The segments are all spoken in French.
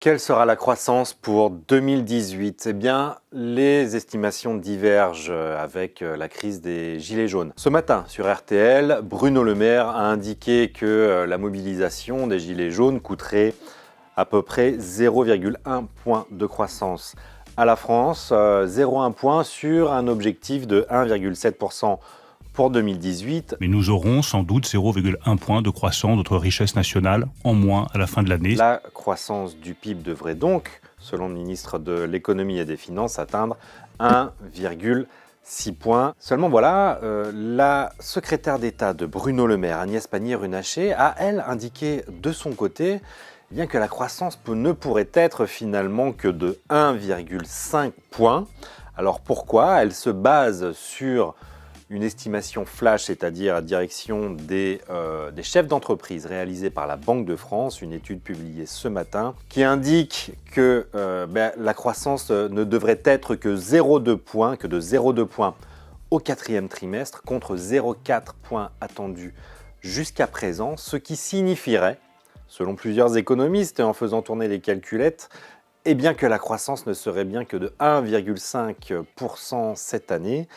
Quelle sera la croissance pour 2018? Eh bien, les estimations divergent avec la crise des Gilets jaunes. Ce matin, sur RTL, Bruno Le Maire a indiqué que la mobilisation des Gilets jaunes coûterait à peu près 0,1 point de croissance à la France, 0,1 point sur un objectif de 1,7% pour 2018. Mais nous aurons sans doute 0,1 point de croissance de notre richesse nationale en moins à la fin de l'année. La croissance du PIB devrait donc, selon le ministre de l'économie et des finances, atteindre 1,6 points. Seulement voilà, la secrétaire d'État de Bruno Le Maire, Agnès Pannier-Runacher, a elle indiqué de son côté bien que la croissance ne pourrait être finalement que de 1,5 points. Alors pourquoi? Elle se base sur une estimation flash, c'est-à-dire à direction des chefs d'entreprise réalisée par la Banque de France, une étude publiée ce matin, qui indique que la croissance ne devrait être que 0,2 points, que de 0,2 points au quatrième trimestre, contre 0,4 points attendus jusqu'à présent, ce qui signifierait, selon plusieurs économistes et en faisant tourner les calculettes, eh bien que la croissance ne serait bien que de 1,5% cette année.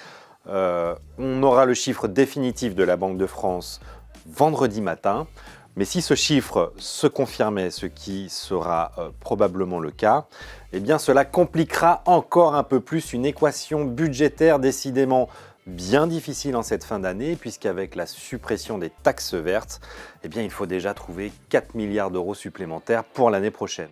On aura le chiffre définitif de la Banque de France vendredi matin. Mais si ce chiffre se confirmait, ce qui sera probablement le cas, eh bien cela compliquera encore un peu plus une équation budgétaire décidément bien difficile en cette fin d'année, puisqu'avec la suppression des taxes vertes, eh bien il faut déjà trouver 4 milliards d'euros supplémentaires pour l'année prochaine.